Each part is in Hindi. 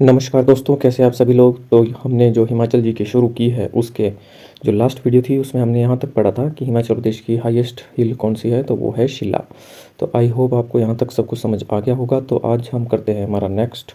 नमस्कार दोस्तों, कैसे आप सभी लोग। तो हमने जो हिमाचल जी की शुरू की है उसके जो लास्ट वीडियो थी उसमें हमने यहाँ तक पढ़ा था कि हिमाचल प्रदेश की हाईएस्ट हिल कौन सी है, तो वो है शिला। तो आई होप आपको यहाँ तक सब कुछ समझ आ गया होगा। तो आज हम करते हैं हमारा नेक्स्ट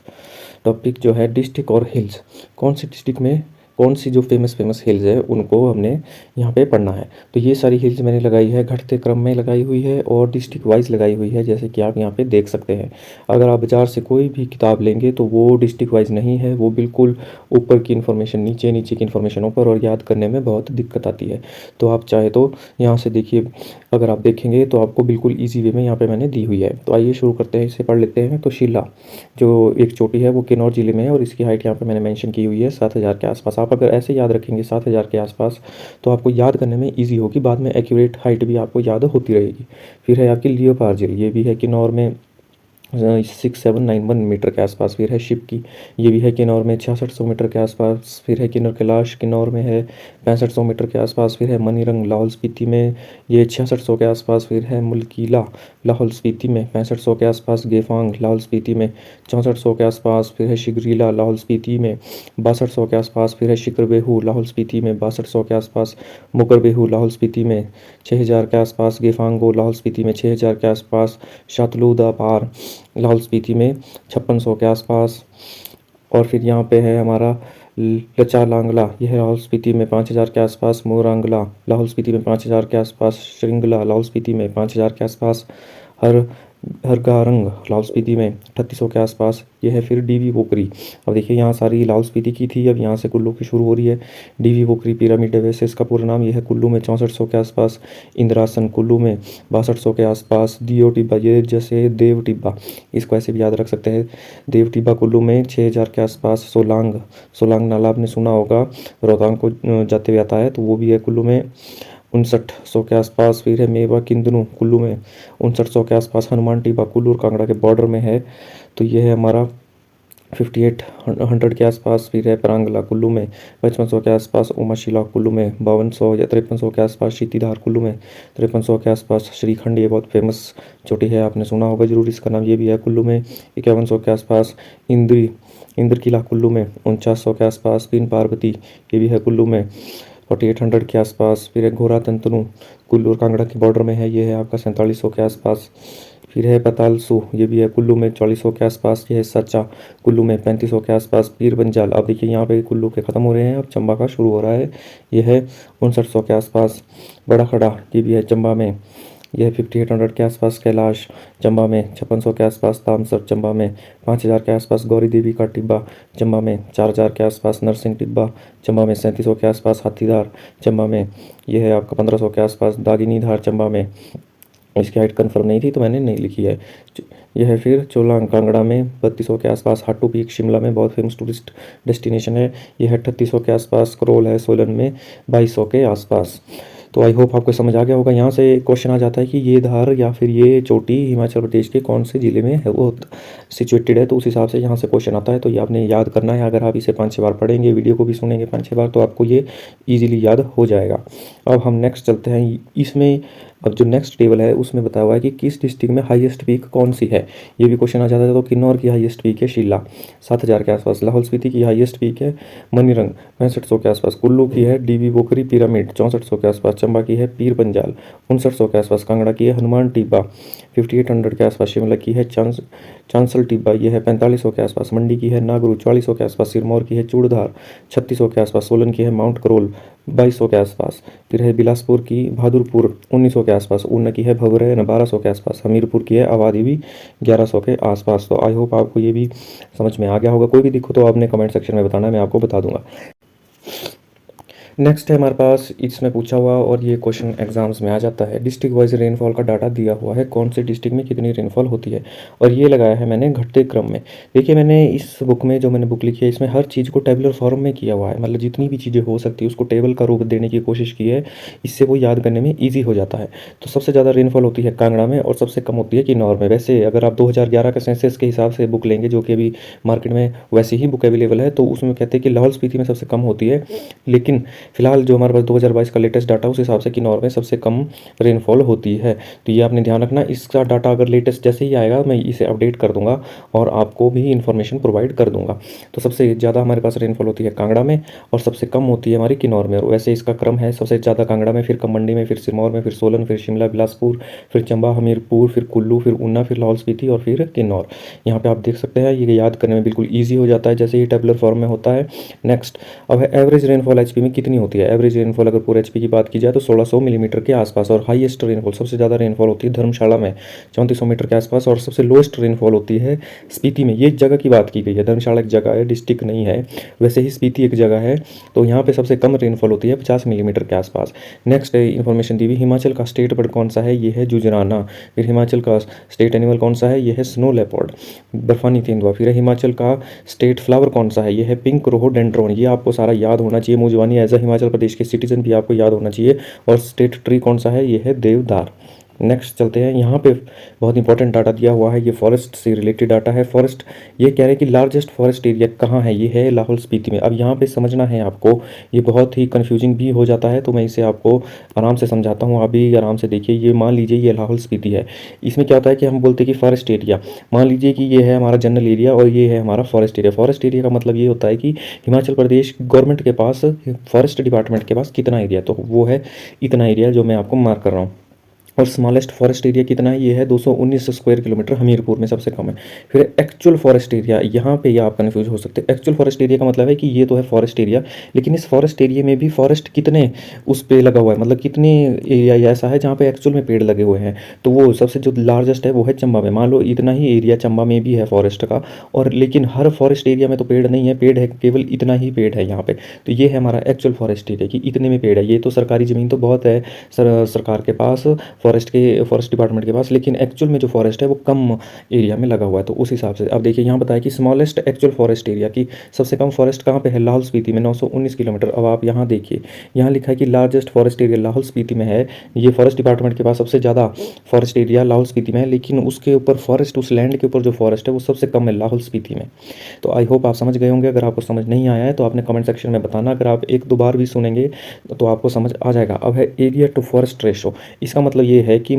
टॉपिक जो है डिस्ट्रिक्ट और हिल्स। कौन सी डिस्ट्रिक्ट में कौन सी जो फेमस हिल्स है उनको हमने यहाँ पे पढ़ना है। तो ये सारी हिल्स मैंने लगाई है, घटते क्रम में लगाई हुई है और डिस्ट्रिक्ट वाइज लगाई हुई है, जैसे कि आप यहाँ पे देख सकते हैं। अगर आप बाज़ार से कोई भी किताब लेंगे तो वो डिस्ट्रिक्ट वाइज नहीं है, वो बिल्कुल ऊपर की इन्फॉर्मेशन नीचे, नीचे की इन्फॉर्मेशन ऊपर, और याद करने में बहुत दिक्कत आती है। तो आप चाहे तो यहाँ से देखिए, अगर आप देखेंगे तो आपको बिल्कुल ईजी वे में यहाँ पे मैंने दी हुई है। तो आइए शुरू करते हैं, इसे पढ़ लेते हैं। तो शिला जो एक चोटी है वो किन्नौर जिले में है और इसकी हाइट यहाँ पे मैंने मेंशन की हुई है 7,000 के आसपास। आप अगर ऐसे याद रखेंगे 7,000 के आसपास तो आपको याद करने में ईजी होगी, बाद में एक्यूरेट हाइट भी आपको याद होती रहेगी। फिर है आपकी लियोपार झील, ये भी है किन्नौर में 6791 मीटर के आसपास। फिर है शिप की, ये भी है किन्नौर में 6600 मीटर के आसपास। फिर है किन्नर कैलाश, किन्नौर में है 6500 मीटर के आसपास। फिर है मनीरंग लाहौल स्पीति में, ये 6600 के आसपास। फिर है मुल्कीला लाहौल स्पीति में 6500 के आसपास। गेफांग लाहौल स्पीति में 6400 के आसपास। फिर है शिगरीला लाहौल स्पीति में 6200 के आसपास। फिर है शिकरबेहू लाहौल स्पीति में 6200 के आसपास। मुकरबेहू लाहौल स्पीति में 6000 के आसपास। गेफांगो लाहौल स्पीति में 6000 के आसपास। शातलूदा पार लाहौल स्पीति में 5600 के आसपास। और फिर यहाँ पे है हमारा लचा लांगला, यह है लाहौल स्पीति में 5000 के आसपास। मोरंगला लाहौल स्पीति में 5000 के आसपास। श्रृंगला लाहौल स्पीति में 5000 के आसपास। हर हरगारंग लाहौल स्पीति में 3800 के आसपास। यह है फिर डीवी वोकरी। अब देखिए यहाँ सारी लाहौल स्पीति की थी, अब यहाँ से कुल्लू की शुरू हो रही है। डीवी वोकरी पिरामिड है, वैसे इसका पूरा नाम यह है। कुल्लू में 6400 के आसपास। इंद्रासन कुल्लू में 6200 के आसपास। दियो टिब्बा, ये जैसे देव टिब्बा, इसको ऐसे भी याद रख सकते हैं। देव टिब्बा कुल्लू में 6000 के आसपास। सोलांग, सोलांग नाला आपने सुना होगा, रोहतांग को जाते हुए आता है, तो वो भी है कुल्लू में 5900 के आसपास। फिर है मेवा किंदनू कुल्लू में 5900 के आसपास। हनुमान टिब्बा कुल्लू और कांगड़ा के बॉर्डर में है, तो ये है हमारा 5800 के आसपास। फिर है परांगला कुल्लू में 5500 के आसपास। उमाशिला कुल्लू में 5200 या 5300 के आसपास। शीतीधार कुल्लू में 5300 के आसपास। श्रीखंड, ये बहुत फेमस चोटी है, आपने सुना होगा जरूर इसका नाम, ये भी है कुल्लू में 5100 के आसपास। इंद्र किला कुल्लू में 4900 के आसपास। पिन पार्वती, ये भी है कुल्लू में 4800 के आसपास। फिर है घोरा तंतनु कुल्लू और कांगड़ा के बॉर्डर में है, ये है आपका 4700 के आसपास। फिर है पतालसू, ये भी है कुल्लू में 4400 के आसपास। ये है सच्चा कुल्लू में 3500 के आसपास। पीर बंजाल, अब देखिए यहाँ पे कुल्लू के ख़त्म हो रहे हैं, अब चंबा का शुरू हो रहा है, ये है 5900 के आसपास। बड़ा खड़ा, ये भी है चंबा में, यह 5800 के आसपास। कैलाश चंबा में 5600 के आसपास। तामसर चंबा में 5000 के आसपास। गौरी देवी का टिब्बा चंबा में 4000 के आसपास। नरसिंह टिब्बा चंबा में 3700 के आसपास। हाथीदार चंबा में, यह है आपका 1500 के आसपास। दागिनी धार चंबा में, इसकी हाइट कंफर्म नहीं थी तो मैंने नहीं लिखी है। यह है फिर चोलांग कांगड़ा में 3200 के आसपास। हाटू पीक शिमला में बहुत फेमस टूरिस्ट डेस्टिनेशन है, यह है 3800 के आसपास। करोल है सोलन में 2200 के आसपास। तो आई होप आपको समझ आ गया होगा। यहाँ से क्वेश्चन आ जाता है कि ये धार या फिर ये चोटी हिमाचल प्रदेश के कौन से ज़िले में है वो सिचुएटेड है, तो उस हिसाब से यहाँ से क्वेश्चन आता है, तो ये आपने याद करना है। अगर आप इसे 5-6 बार पढ़ेंगे, वीडियो को भी सुनेंगे 5-6 बार, तो आपको ये ईजिली याद हो जाएगा। अब हम नेक्स्ट चलते हैं इसमें। अब जो नेक्स्ट टेबल है उसमें बताया हुआ है कि किस डिस्ट्रिक्ट में हाईएस्ट पीक कौन सी है, ये भी क्वेश्चन आ जाता है। तो किन्नौर की हाईएस्ट पीक है शिला 7000 के आसपास। लाहौल स्पीति की हाईएस्ट पीक है मनीरंग 6500 के आसपास। कुल्लू की है डीवी वोकरी पिरामिड 6400 के आसपास। चंबा की है पीर पंजाल 5900 के आसपास। कांगड़ा की है हनुमान टिब्बा 5800 के आसपास। शिमला की है चांसल टिब्बा, ये है 4500 के आसपास। मंडी की है नागरू 4400 के आसपास। सिरमौर की है चूड़धार 3600 के आसपास। सोलन की है माउंट करोल 2200 के आसपास। फिर है बिलासपुर की बहादुरपुर 1900 के आसपास। ऊना की है भवरे 1200 के आसपास। हमीरपुर की है आबादी भी 1100 के आसपास। तो आई होप आपको ये भी समझ में आ गया होगा। कोई भी दिक्कत तो आपने कमेंट सेक्शन में बताना, मैं आपको बता दूंगा। नेक्स्ट है हमारे पास, इसमें पूछा हुआ और ये क्वेश्चन एग्जाम्स में आ जाता है, डिस्ट्रिक्ट वाइज रेनफॉल का डाटा दिया हुआ है, कौन से डिस्ट्रिक्ट में कितनी रेनफॉल होती है, और ये लगाया है मैंने घटते क्रम में। देखिए मैंने इस बुक में जो मैंने बुक लिखी है इसमें हर चीज़ को टेबुलर फॉर्म में किया हुआ है, मतलब जितनी भी चीज़ें हो सकती है उसको टेबल का रूप देने की कोशिश की है, इससे वो याद करने में ईजी हो जाता है। तो सबसे ज़्यादा रेनफॉल होती है कांगड़ा में और सबसे कम होती है किन्नौर में। वैसे अगर आप 2011 के सेंसस के हिसाब से बुक लेंगे, जो कि अभी मार्केट में वैसी ही बुक अवेलेबल है, तो उसमें कहते हैं कि लाहौल स्पीति में सबसे कम होती है, लेकिन फिलहाल जो हमारे पास 2022 का लेटेस्ट डाटा उस हिसाब से किन्नौर में सबसे कम रेनफॉल होती है। तो ये आपने ध्यान रखना, इसका डाटा अगर लेटेस्ट जैसे ही आएगा मैं इसे अपडेट कर दूंगा और आपको भी इन्फॉर्मेशन प्रोवाइड कर दूंगा। तो सबसे ज़्यादा हमारे पास रेनफॉल होती है कांगड़ा में और सबसे कम होती है हमारी किन्नौर में। और वैसे इसका क्रम है, सबसे ज़्यादा कांगड़ा में, फिर कम मंडी में, फिर सिरमौर में, फिर सोलन, फिर शिमला, बिलासपुर, फिर चंबा, हमीरपुर, फिर कुल्लू, फिर ऊना, फिर लाहौल स्पीति और फिर किन्नौर। यहाँ पे आप देख सकते हैं, ये याद करने में बिल्कुल ईजी हो जाता है जैसे ये टेबुलर फॉर्म में होता है। नेक्स्ट, अब है एवरेज रेनफॉल एचपी में कितनी होती है। एवरेज रेनफॉल अगर पूरे एचपी की बात की जाए तो 1600 मिलीमीटर के आसपास, और हाईएस्ट रेनफॉल सबसे ज़्यादा रेनफॉल होती है धर्मशाला में 3400 मीटर के आसपास, और सबसे लोएस्ट रेनफॉल होती है स्पीति में। ये जगह की बात की गई है, धर्मशाला एक जगह है, डिस्ट्रिक्ट नहीं है। वैसे ही स्पीति एक जगह है, तो यहाँ पे सबसे कम रेनफॉल होती है 50 मिलीमीटर के आसपास। नेक्स्ट इन्फॉर्मेशन दी हुई, हिमाचल का स्टेट बर्ड कौन सा है, ये है जुजराना। फिर हिमाचल का स्टेट एनिमल कौन सा है, ये है स्नो लेपर्ड, बर्फानी तेंदुआ। फिर हिमाचल का स्टेट फ्लावर कौन सा है, ये है पिंक रोहोडेंड्रोन। ये आपको सारा याद होना चाहिए, मुजवानी एज अ हिमाचल प्रदेश के सिटीजन भी आपको याद होना चाहिए। और स्टेट ट्री कौन सा है, ये है देवदार। नेक्स्ट चलते हैं, यहाँ पे बहुत इंपॉर्टेंट डाटा दिया हुआ है, ये फॉरेस्ट से रिलेटेड डाटा है। फॉरेस्ट, ये कह रहे हैं कि लार्जेस्ट फॉरेस्ट एरिया कहाँ है, ये है लाहौल स्पीति में। अब यहाँ पे समझना है आपको, ये बहुत ही कन्फ्यूजिंग भी हो जाता है, तो मैं इसे आपको आराम से समझाता हूँ, आप भी आराम से देखिए। ये मान लीजिए ये लाहौल स्पीति है, इसमें क्या होता है कि हम बोलते हैं कि फॉरेस्ट एरिया, मान लीजिए कि ये है हमारा जनरल एरिया और ये है हमारा फॉरेस्ट एरिया। फॉरेस्ट एरिया का मतलब ये होता है कि हिमाचल प्रदेश गवर्नमेंट के पास, फॉरेस्ट डिपार्टमेंट के पास कितना एरिया, तो वो है इतना एरिया जो मैं आपको मार्क कर रहा हूँ। और स्मॉलेस्ट फॉरेस्ट एरिया कितना है, ये है 219 स्क्वायर किलोमीटर, हमीरपुर में सबसे कम है। फिर एक्चुअल फॉरेस्ट एरिया, यहाँ पे ये आप कन्फ्यूज हो सकते हैं। एक्चुअल फॉरेस्ट एरिया का मतलब है कि ये तो है फॉरेस्ट एरिया, लेकिन इस फॉरेस्ट एरिया में भी फॉरेस्ट कितने उस पे लगा हुआ है, मतलब कितने एरिया ऐसा है जहाँ पे एक्चुअल में पेड़ लगे हुए हैं। तो वो सबसे जो लार्जेस्ट है वो है चंबा में। मान लो इतना ही एरिया चंबा में भी है फॉरेस्ट का, और लेकिन हर फॉरेस्ट एरिया में तो पेड़ नहीं है, पेड़ है केवल इतना ही पेड़ है यहाँ पे। तो ये है हमारा एक्चुअल फॉरेस्ट एरिया कि इतने में पेड़ है। ये तो सरकारी ज़मीन तो बहुत है सरकार के पास, फॉरेस्ट डिपार्टमेंट के पास, लेकिन एक्चुअल में जो फॉरेस्ट है वो कम एरिया में लगा हुआ है। तो उस हिसाब से अब देखिए, यहाँ बताया कि स्मॉलेस्ट एक्चुअल फॉरेस्ट एरिया की सबसे कम फॉरेस्ट कहाँ पे है, लाहौल स्पीति में 919 किलोमीटर। अब आप यहाँ देखिए, यहाँ लिखा है कि largest forest area Lahaul Spiti में है। ये फॉरेस्ट डिपार्टमेंट के पास सबसे ज़्यादा फॉरेस्ट एरिया लाहौल स्पीति में है, लेकिन उसके ऊपर फॉरेस्ट, उस लैंड के ऊपर जो फॉरेस्ट है वो सबसे कम है लाहौल स्पीति में। तो आई होप आप समझ गए होंगे। अगर आपको समझ नहीं आया है तो आपने कमेंट सेक्शन में बताना, अगर आप एक दो बार भी सुनेंगे तो आपको समझ आ जाएगा। अब है एरिया टू फॉरेस्ट रेशो, इसका मतलब ये है कि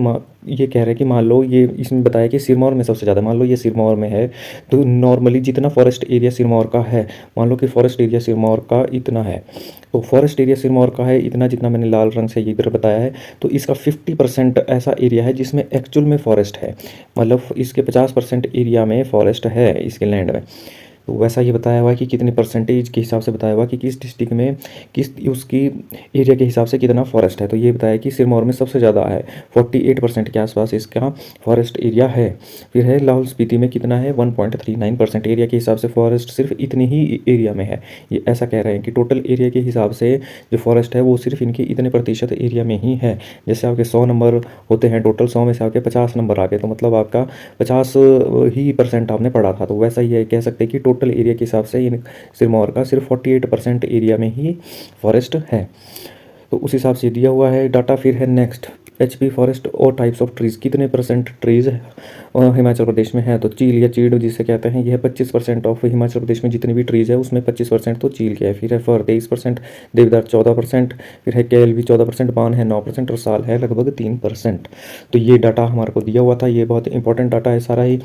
ये कह रहे हैं कि मान लो ये इसमें बताया कि सिरमौर में सबसे ज़्यादा, मान लो ये सिरमौर में है, तो नॉर्मली जितना फॉरेस्ट एरिया सिरमौर का है, मान लो कि फॉरेस्ट एरिया सिरमौर का इतना है, तो फॉरेस्ट एरिया सिरमौर का है इतना, जितना मैंने लाल रंग से इधर बताया है, तो इसका 50% ऐसा एरिया है जिसमें एक्चुअल में फॉरेस्ट है, मतलब इसके 50% एरिया में फॉरेस्ट है इसके लैंड में। तो वैसा ये बताया हुआ है कि कितनी परसेंटेज के हिसाब से बताया हुआ कि किस डिस्ट्रिक्ट में किस उसकी एरिया के हिसाब से कितना फॉरेस्ट है। तो ये बताया कि सिरमौर में सबसे ज़्यादा है, 48% के आसपास इसका फॉरेस्ट एरिया है। फिर है लाहौल स्पीति में कितना है, 1.39% एरिया के हिसाब से फॉरेस्ट सिर्फ इतनी ही एरिया में है। ये ऐसा कह रहे हैं कि टोटल एरिया के हिसाब से जो फॉरेस्ट है वो सिर्फ इनके इतने प्रतिशत एरिया में ही है। जैसे आपके 100 नंबर होते हैं टोटल, 100 में से आपके 50 नंबर आ गए, तो मतलब आपका 50% आपने पढ़ा था। तो वैसा ही कह सकते हैं कि टोटल एरिया के हिसाब से इन सिरमौर का सिर्फ 48% एरिया में ही फॉरेस्ट है। तो उस हिसाब से दिया हुआ है डाटा। फिर है नेक्स्ट, एचपी फॉरेस्ट और टाइप्स ऑफ ट्रीज़, कितने परसेंट ट्रीज़ हिमाचल प्रदेश में है। तो चील या चीड़ जिसे कहते हैं, यह 25% ऑफ हिमाचल प्रदेश में जितनी भी ट्रीज़ है उसमें 25% तो चील के है। फिर है फर 23%, देवदार 14%, फिर है केल भी 14%, पान है 9% और साल है लगभग 3%। तो ये डाटा हमारे को दिया हुआ था, ये बहुत इंपॉर्टेंट डाटा है सारा ही।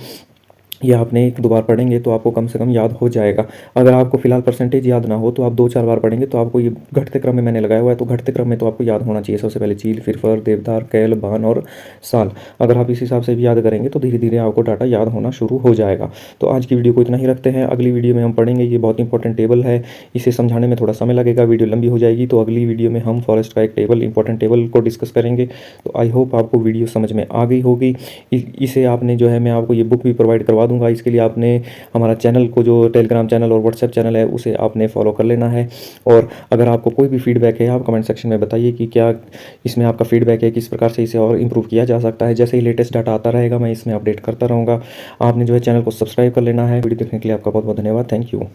ये आपने एक दो बार पढ़ेंगे तो आपको कम से कम याद हो जाएगा। अगर आपको फिलहाल परसेंटेज याद ना हो तो आप 2-4 बार पढ़ेंगे तो आपको ये घटते क्रम में मैंने लगाया हुआ है, तो घटते क्रम में तो आपको याद होना चाहिए। सबसे पहले चील, फिर फर, देवदार, कैल, बान और साल। अगर आप इस हिसाब से भी याद करेंगे तो धीरे धीरे आपको डाटा याद होना शुरू हो जाएगा। तो आज की वीडियो को इतना ही रखते हैं, अगली वीडियो में हम पढ़ेंगे, ये बहुत इंपॉर्टेंट टेबल है, इसे समझाने में थोड़ा समय लगेगा, वीडियो लंबी हो जाएगी। तो अगली वीडियो में हम फॉरेस्ट का एक टेबल, इंपॉर्टेंट टेबल को डिस्कस करेंगे। तो आई होप आपको वीडियो समझ में आ गई होगी। इसे आपने जो है, मैं आपको ये बुक भी प्रोवाइड करवा दूंगा, इसके लिए आपने हमारा चैनल को, जो टेलीग्राम चैनल और व्हाट्सएप चैनल है, उसे आपने फॉलो कर लेना है। और अगर आपको कोई भी फीडबैक है आप कमेंट सेक्शन में बताइए कि क्या इसमें आपका फीडबैक है, किस प्रकार से इसे और इम्प्रूव किया जा सकता है। जैसे ही लेटेस्ट डाटा आता रहेगा मैं इसमें अपडेट करता रहूँगा। आपने जो है चैनल को सब्सक्राइब कर लेना है। वीडियो देखने के लिए आपका बहुत बहुत धन्यवाद। Thank you.